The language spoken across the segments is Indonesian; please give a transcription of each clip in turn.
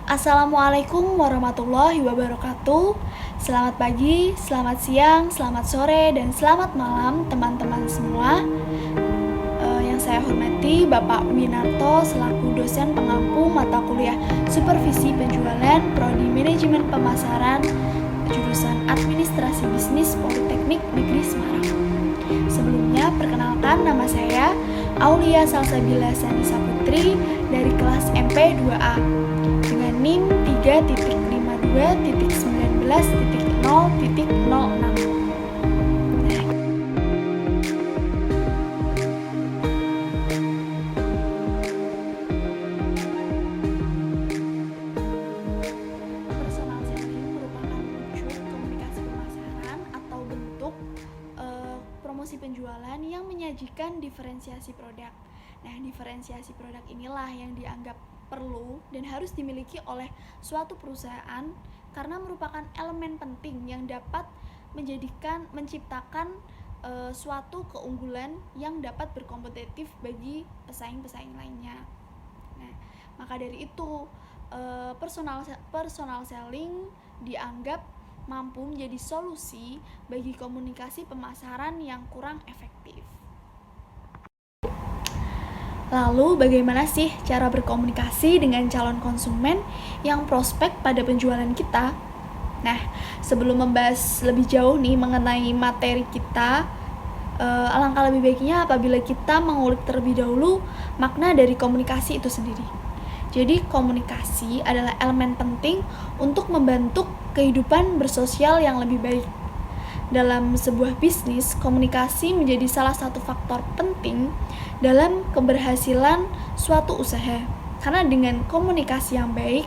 Assalamualaikum warahmatullahi wabarakatuh. Selamat pagi, selamat siang, selamat sore, dan selamat malam teman-teman semua. Yang saya hormati Bapak Winarto selaku dosen pengampu mata kuliah Supervisi Penjualan Prodi Manajemen Pemasaran jurusan Administrasi Bisnis Politeknik Negeri Semarang. Sebelumnya perkenalkan, nama saya Aulia Salsabila Sanisa Putri dari kelas MP 2A dengan NIM 3.52.19.0.06. Personal selling merupakan wujud komunikasi pemasaran atau bentuk promosi penjualan yang menyajikan diferensiasi produk. Nah, diferensiasi produk inilah yang dianggap perlu dan harus dimiliki oleh suatu perusahaan karena merupakan elemen penting yang dapat menciptakan suatu keunggulan yang dapat berkompetitif bagi pesaing-pesaing lainnya. Nah, maka dari itu personal selling dianggap mampu menjadi solusi bagi komunikasi pemasaran yang kurang efektif. Lalu bagaimana sih cara berkomunikasi dengan calon konsumen yang prospek pada penjualan kita? Nah, sebelum membahas lebih jauh nih mengenai materi kita, alangkah lebih baiknya apabila kita mengulik terlebih dahulu makna dari komunikasi itu sendiri. Jadi komunikasi adalah elemen penting untuk membantu kehidupan bersosial yang lebih baik. Dalam sebuah bisnis, komunikasi menjadi salah satu faktor penting dalam keberhasilan suatu usaha. Karena dengan komunikasi yang baik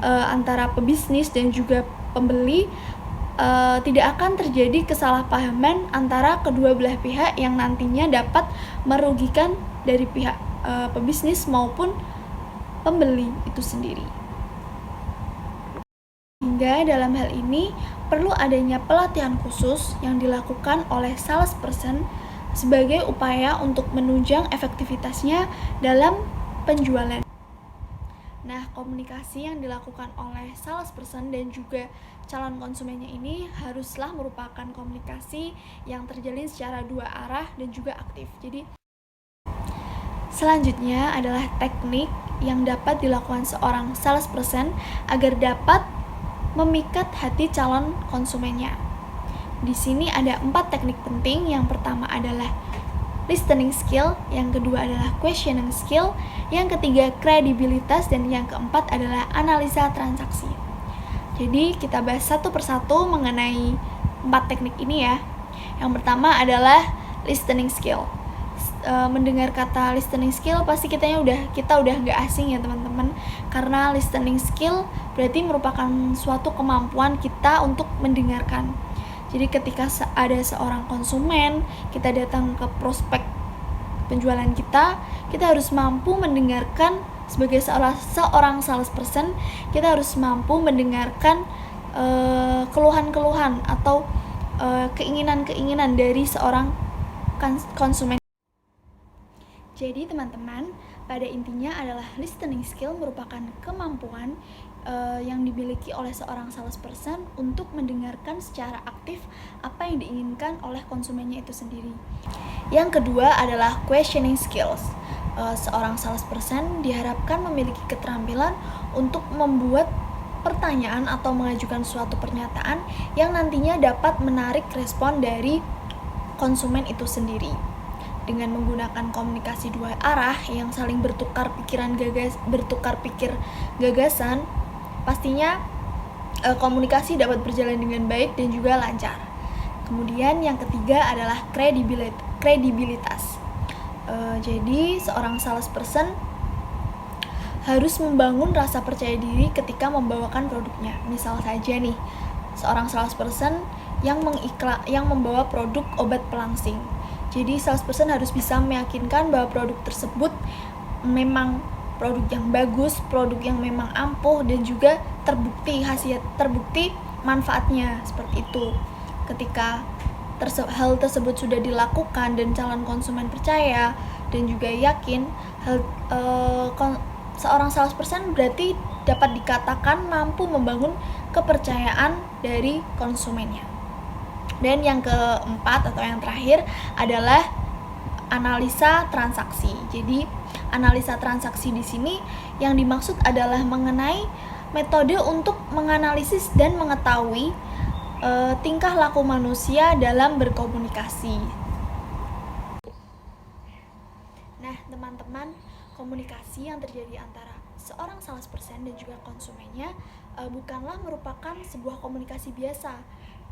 antara pebisnis dan juga pembeli, tidak akan terjadi kesalahpahaman antara kedua belah pihak yang nantinya dapat merugikan dari pihak pebisnis maupun pembeli itu sendiri. Hingga dalam hal ini perlu adanya pelatihan khusus yang dilakukan oleh salesperson sebagai upaya untuk menunjang efektivitasnya dalam penjualan. Nah, komunikasi yang dilakukan oleh salesperson dan juga calon konsumennya ini haruslah merupakan komunikasi yang terjalin secara dua arah dan juga aktif. Jadi selanjutnya adalah teknik yang dapat dilakukan seorang salesperson agar dapat memikat hati calon konsumennya. Di sini ada 4 teknik penting. Yang pertama adalah listening skill, yang kedua adalah questioning skill, yang ketiga kredibilitas, dan yang keempat adalah analisa transaksi. Jadi kita bahas satu persatu mengenai 4 teknik ini ya. Yang pertama adalah listening skill. Mendengar kata listening skill pasti kita udah nggak asing ya teman-teman, karena listening skill berarti merupakan suatu kemampuan kita untuk mendengarkan. Jadi ketika ada seorang konsumen, kita datang ke prospek penjualan kita harus mampu mendengarkan. Sebagai seorang salesperson, kita harus mampu mendengarkan keluhan-keluhan atau keinginan-keinginan dari seorang konsumen. Jadi teman-teman, pada intinya adalah listening skill merupakan kemampuan yang dimiliki oleh seorang salesperson untuk mendengarkan secara aktif apa yang diinginkan oleh konsumennya itu sendiri. Yang kedua adalah questioning skills. Seorang salesperson diharapkan memiliki keterampilan untuk membuat pertanyaan atau mengajukan suatu pernyataan yang nantinya dapat menarik respon dari konsumen itu sendiri. Dengan menggunakan komunikasi dua arah yang saling bertukar pikir gagasan, pastinya komunikasi dapat berjalan dengan baik dan juga lancar. Kemudian yang ketiga adalah kredibilitas. Jadi seorang salesperson harus membangun rasa percaya diri ketika membawakan produknya. Misal saja nih, seorang salesperson yang membawa produk obat pelangsing. Jadi salesperson harus bisa meyakinkan bahwa produk tersebut memang produk yang bagus, produk yang memang ampuh dan juga terbukti manfaatnya seperti itu. Ketika hal tersebut sudah dilakukan dan calon konsumen percaya dan juga yakin, seorang salesperson berarti dapat dikatakan mampu membangun kepercayaan dari konsumennya. Dan yang keempat atau yang terakhir adalah analisa transaksi. Jadi analisa transaksi di sini yang dimaksud adalah mengenai metode untuk menganalisis dan mengetahui tingkah laku manusia dalam berkomunikasi. Nah, teman-teman, komunikasi yang terjadi antara seorang salesperson dan juga konsumennya bukanlah merupakan sebuah komunikasi biasa,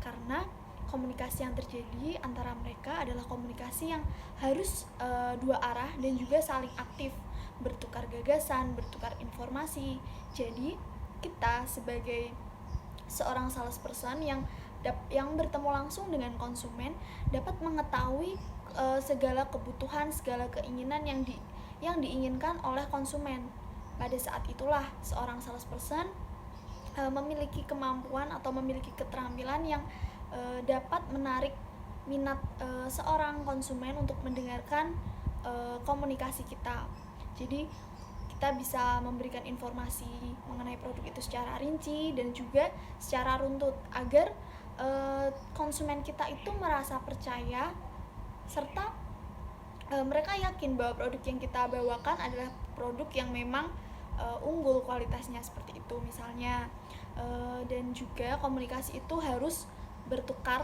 karena komunikasi yang terjadi antara mereka adalah komunikasi yang harus dua arah dan juga saling aktif, bertukar gagasan, bertukar informasi. Jadi kita sebagai seorang salesperson yang bertemu langsung dengan konsumen dapat mengetahui segala kebutuhan, segala keinginan yang diinginkan oleh konsumen. Pada saat itulah seorang salesperson memiliki kemampuan atau memiliki keterampilan yang dapat menarik minat seorang konsumen untuk mendengarkan komunikasi kita. Jadi kita bisa memberikan informasi mengenai produk itu secara rinci dan juga secara runtut agar konsumen kita itu merasa percaya serta mereka yakin bahwa produk yang kita bawakan adalah produk yang memang unggul kualitasnya, seperti itu misalnya. Dan juga komunikasi itu harus bertukar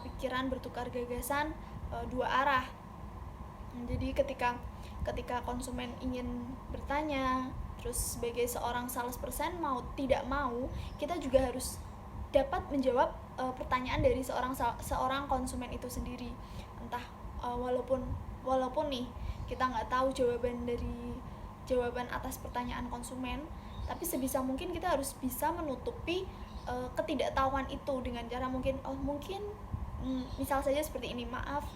pikiran, bertukar gagasan dua arah. Jadi ketika konsumen ingin bertanya, terus sebagai seorang salesperson mau tidak mau, kita juga harus dapat menjawab pertanyaan dari seorang konsumen itu sendiri. Entah walaupun nih kita nggak tahu jawaban atas pertanyaan konsumen, tapi sebisa mungkin kita harus bisa menutupi ketidaktahuan itu dengan cara misal saja seperti ini, maaf,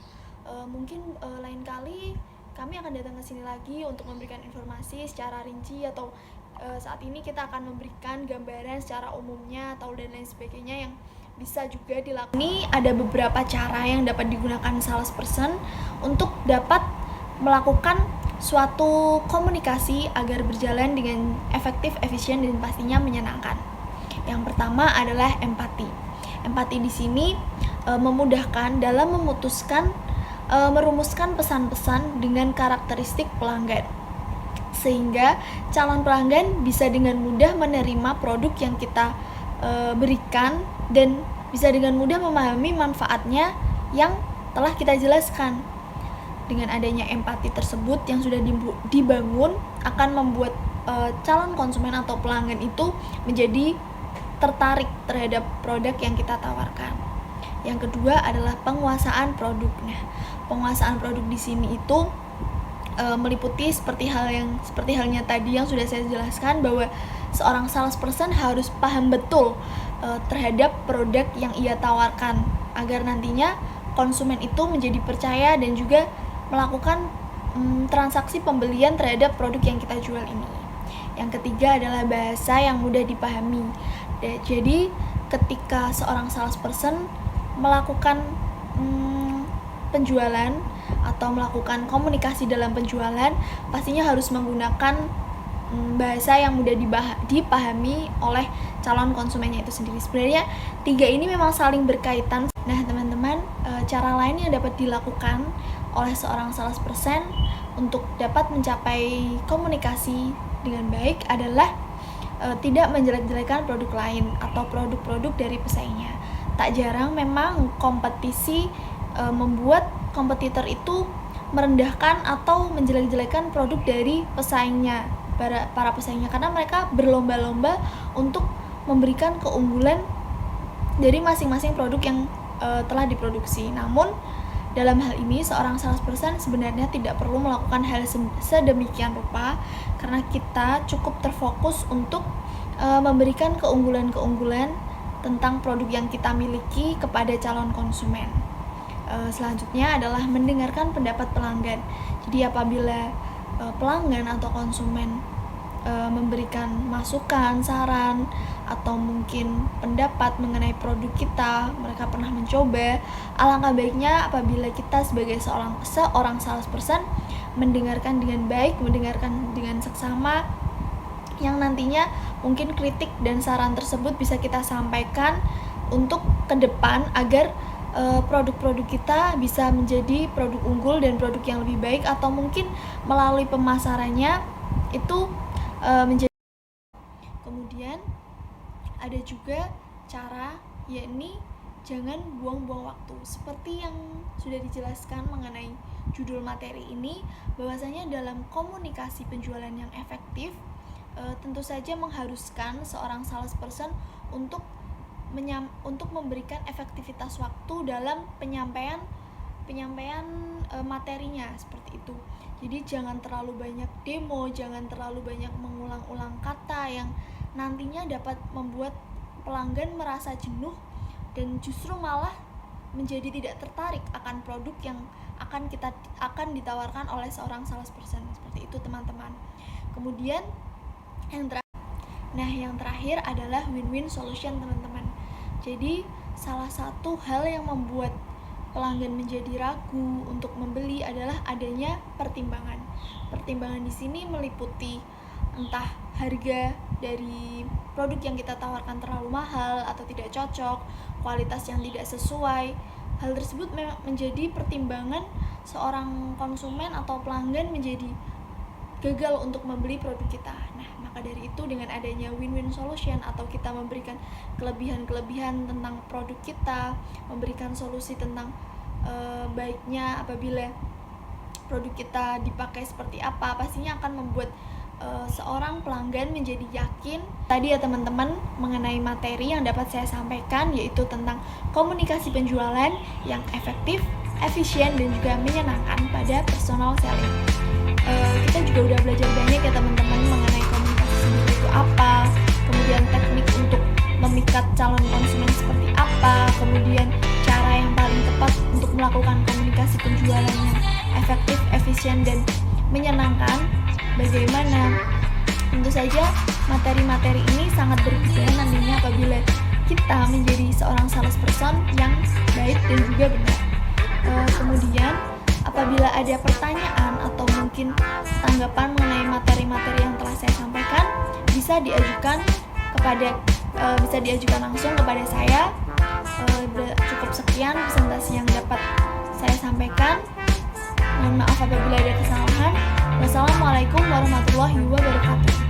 mungkin lain kali kami akan datang ke sini lagi untuk memberikan informasi secara rinci, atau saat ini kita akan memberikan gambaran secara umumnya atau dan lain sebagainya yang bisa juga dilakukan. Ini ada beberapa cara yang dapat digunakan salesperson untuk dapat melakukan suatu komunikasi agar berjalan dengan efektif, efisien, dan pastinya menyenangkan. Yang pertama adalah empati. Empati di sini memudahkan dalam merumuskan pesan-pesan dengan karakteristik pelanggan, sehingga calon pelanggan bisa dengan mudah menerima produk yang kita berikan dan bisa dengan mudah memahami manfaatnya yang telah kita jelaskan. Dengan adanya empati tersebut yang sudah dibangun akan membuat calon konsumen atau pelanggan itu menjadi tertarik terhadap produk yang kita tawarkan. Yang kedua adalah penguasaan produk. Nah, penguasaan produk di sini itu meliputi seperti halnya tadi yang sudah saya jelaskan, bahwa seorang salesperson harus paham betul terhadap produk yang ia tawarkan agar nantinya konsumen itu menjadi percaya dan juga melakukan transaksi pembelian terhadap produk yang kita jual ini. Yang ketiga adalah bahasa yang mudah dipahami. Jadi ketika seorang salesperson melakukan penjualan atau melakukan komunikasi dalam penjualan, pastinya harus menggunakan bahasa yang mudah dipahami oleh calon konsumennya itu sendiri. Sebenarnya tiga ini memang saling berkaitan. Nah teman-teman, cara lain yang dapat dilakukan oleh seorang salesperson untuk dapat mencapai komunikasi dengan baik adalah tidak menjelek-jelekan produk lain atau produk-produk dari pesaingnya. Tak jarang memang kompetisi membuat kompetitor itu merendahkan atau menjelek-jelekan produk dari pesaingnya, para pesaingnya, karena mereka berlomba-lomba untuk memberikan keunggulan dari masing-masing produk yang telah diproduksi. Namun dalam hal ini seorang salesperson sebenarnya tidak perlu melakukan hal sedemikian rupa, karena kita cukup terfokus untuk memberikan keunggulan-keunggulan tentang produk yang kita miliki kepada calon konsumen. Selanjutnya adalah mendengarkan pendapat pelanggan. Jadi apabila pelanggan atau konsumen memberikan masukan, saran, atau mungkin pendapat mengenai produk kita, mereka pernah mencoba, alangkah baiknya apabila kita sebagai seorang salesperson mendengarkan dengan baik, mendengarkan dengan seksama, yang nantinya mungkin kritik dan saran tersebut bisa kita sampaikan untuk ke depan agar produk-produk kita bisa menjadi produk unggul dan produk yang lebih baik, atau mungkin melalui pemasarannya itu menjadi. Kemudian ada juga cara, yakni jangan buang-buang waktu. Seperti yang sudah dijelaskan mengenai judul materi ini, bahwasanya dalam komunikasi penjualan yang efektif tentu saja mengharuskan seorang salesperson untuk memberikan efektivitas waktu dalam penyampaian materinya, seperti itu. Jadi jangan terlalu banyak demo, jangan terlalu banyak mengulang-ulang kata yang nantinya dapat membuat pelanggan merasa jenuh dan justru malah menjadi tidak tertarik akan produk yang akan ditawarkan oleh seorang salesperson, seperti itu teman-teman. Kemudian yang terakhir adalah win-win solution, teman-teman. Jadi salah satu hal yang membuat pelanggan menjadi ragu untuk membeli adalah adanya pertimbangan. Pertimbangan di sini meliputi entah harga dari produk yang kita tawarkan terlalu mahal atau tidak cocok, kualitas yang tidak sesuai. Hal tersebut menjadi pertimbangan seorang konsumen atau pelanggan menjadi gagal untuk membeli produk kita. Nah, maka dari itu dengan adanya win-win solution atau kita memberikan kelebihan-kelebihan tentang produk kita, memberikan solusi tentang baiknya apabila produk kita dipakai seperti apa, pastinya akan membuat seorang pelanggan menjadi yakin. Tadi ya teman-teman, mengenai materi yang dapat saya sampaikan, yaitu tentang komunikasi penjualan yang efektif, efisien, dan juga menyenangkan pada personal selling. Kita juga udah belajar banyak ya teman-teman mengenai komunikasi sendiri itu apa, kemudian teknik untuk memikat calon konsumen seperti apa, kemudian cara yang paling tepat untuk melakukan komunikasi penjualan yang efektif, efisien, dan menyenangkan bagaimana. Tentu saja materi-materi ini sangat berguna nantinya apabila kita menjadi seorang salesperson yang baik dan juga benar. Kemudian apabila ada pertanyaan atau mungkin tanggapan mengenai materi-materi yang telah saya sampaikan, bisa diajukan langsung kepada saya. Cukup sekian presentasi yang dapat saya sampaikan. Mohon maaf apabila ada kesalahan. Wassalamualaikum warahmatullahi wabarakatuh.